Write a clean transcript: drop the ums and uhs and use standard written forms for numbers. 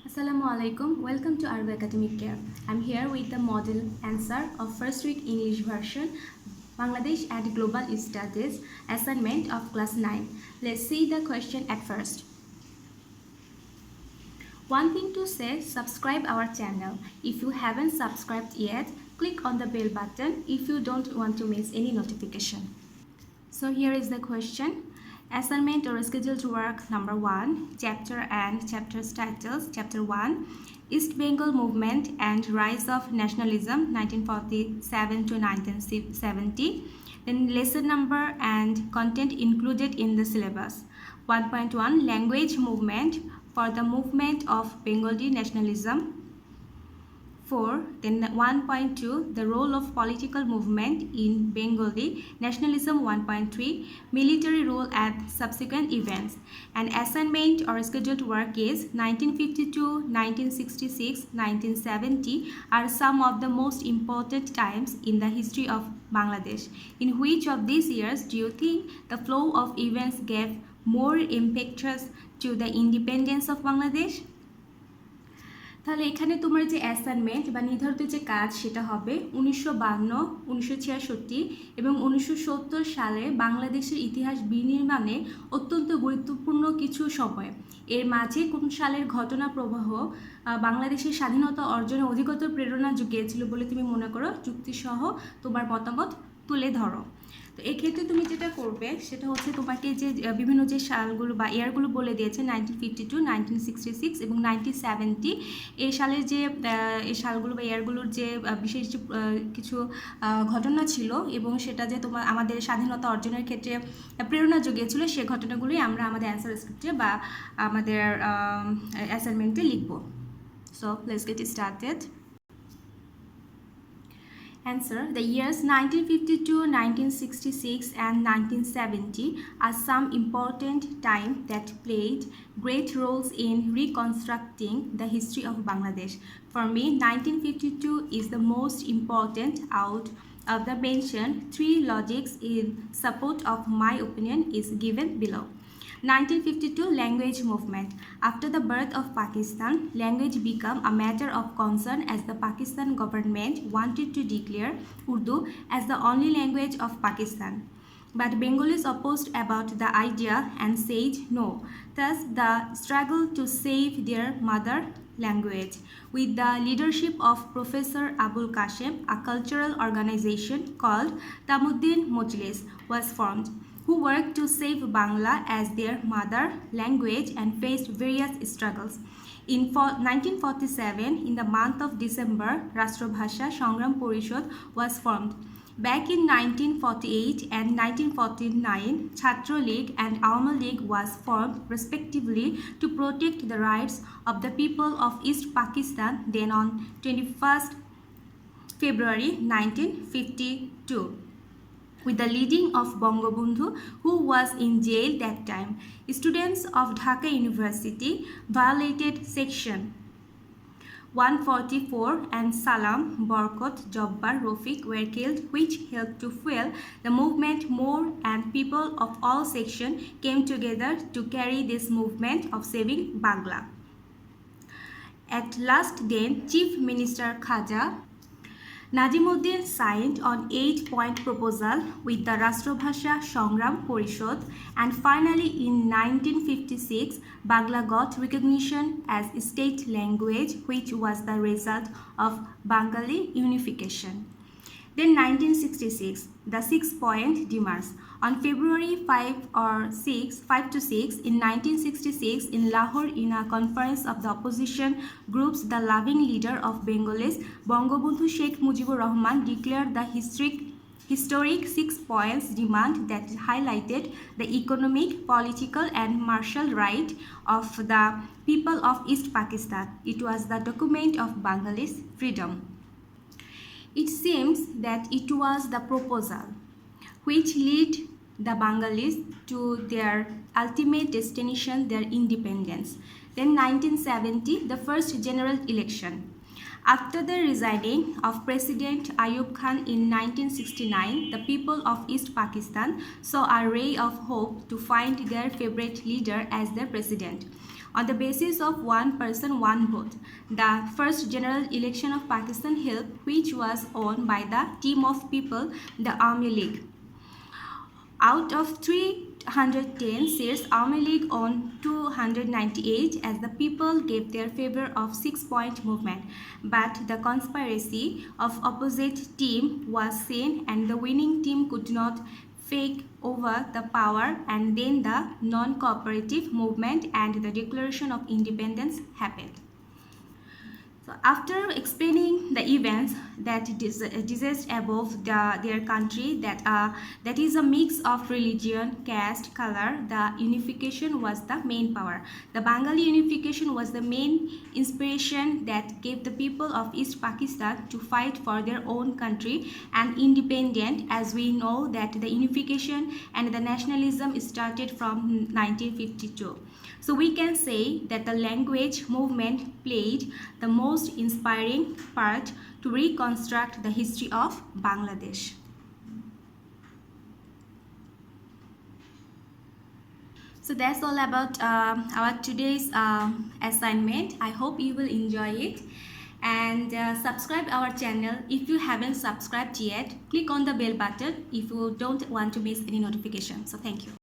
Assalamualaikum. Welcome to Argo Academic Care. I'm here with the model answer of first week English version, Bangladesh and Global Studies assignment of class 9. Let's see the question at first. One thing to say, subscribe our channel. If you haven't subscribed yet, click on the bell button if you don't want to miss any notification. So here is the question. Assignment or scheduled work number 1, chapter and chapter's titles. Chapter 1, East Bengal Movement and Rise of Nationalism 1947 to 1970. Then lesson number and content included in the syllabus. 1.1, Language Movement for the movement of Bengali nationalism. 4. Then 1.2, the role of political movement in Bengali nationalism. 1.3, military rule and subsequent events. And assignment or scheduled work is 1952, 1966, 1970 are some of the most important times in the history of Bangladesh. In which of these years do you think the flow of events gave more impetus to the independence of Bangladesh? তাহলে এখানে তোমার যে assignment বা নির্ধারিত যে কাজ সেটা হবে 1952, 1966 এবং 1970 সালে বাংলাদেশের ইতিহাস বিনির্মাণে অত্যন্ত গুরুত্বপূর্ণ কিছু সময়। এর মাঝে কোন সালের ঘটনা প্রবাহ বাংলাদেশের স্বাধীনতা অর্জনে অধিকতর প্রেরণা জুগিয়েছিল বলে তুমি মনে করো, যুক্তিসহ তোমার মতামত তুলে ধরো। তো এক্ষেত্রে তুমি যেটা করবে সেটা হচ্ছে তোমাকে যে বিভিন্ন যে সালগুলো বা ইয়ারগুলো বলে দিয়েছে 1952, 1966 এবং 1970 এই সালের যে এই সালগুলো বা ইয়ারগুলোর যে বিশেষ যে কিছু ঘটনা ছিল এবং সেটা যে তোমার আমাদের স্বাধীনতা অর্জনের ক্ষেত্রে প্রেরণা জুগিয়েছিল সে ঘটনাগুলোই আমরা আমাদের অ্যান্সার স্ক্রিপ্টে বা আমাদের অ্যাসাইনমেন্টে লিখব। So let's get started. Answer. The years 1952, 1966 and 1970 are some important time that played great roles in reconstructing the history of Bangladesh. For me, 1952 is the most important out of the mentioned. Three logics in support of my opinion is given below. 1952 Language Movement. After the birth of Pakistan, language became a matter of concern as the Pakistan government wanted to declare Urdu as the only language of Pakistan. But Bengalis opposed about the idea and said no. Thus, the struggle to save their mother language, with the leadership of Professor Abul Kashem, a cultural organization called Tamuddin Mojlis was formed, who worked to save Bangla as their mother language and faced various struggles. In 1947, in the month of December, Rashtrabhasha Sangram Porishod was formed. Back in 1948 and 1949, Chhatra League and Awami League was formed respectively to protect the rights of the people of East Pakistan. Then on 21st February 1952. With the leading of Bangabandhu, who was in jail that time, students of Dhaka University violated Section 144 and Salam, Barkot, Jabbar, Rafiq were killed, which helped to fuel the movement more, and people of all sections came together to carry this movement of saving Bangla. At last then, Chief Minister Khaja Najimuddin signed on 8-point proposal with the Rashtrabhasha Sangram Porishod, and finally in 1956 Bangla got recognition as a state language, which was the result of Bengali unification. Then 1966, the 6-point demands. On February 5 to 6 in 1966 in Lahore, in a conference of the opposition groups, the loving leader of Bengalis, Bangabandhu Sheikh Mujibur Rahman, declared the historic 6 points demand that highlighted the economic, political and martial right of the people of East Pakistan. It was the document of Bengalis freedom. It seems that it was the proposal which led the Bengalis to their ultimate destination, their independence. Then 1970, the first general election. After the resigning of President Ayub Khan in 1969, the people of East Pakistan saw a ray of hope to find their favorite leader as their president. on the basis of one person, one vote. The first general election of Pakistan held, which was won by the team of people, the Army League. Out of 310 seats, Army League won 298 as the people gave their favor of 6-point movement. But the conspiracy of opposite team was seen and the winning team could not take over the power, and then the non-cooperative movement and the Declaration of Independence happened. So after explaining the events that discussed above their country, that is a mix of religion, caste, color, the unification was the main power. The Bengali unification was the main inspiration that gave the people of East Pakistan to fight for their own country and independent, as we know that the unification and the nationalism started from 1952. So we can say that the language movement played the most inspiring part to reconstruct the history of Bangladesh. So that's all about our today's assignment. I hope you will enjoy it. And subscribe our channel if you haven't subscribed yet. Click on the bell button if you don't want to miss any notification. So thank you.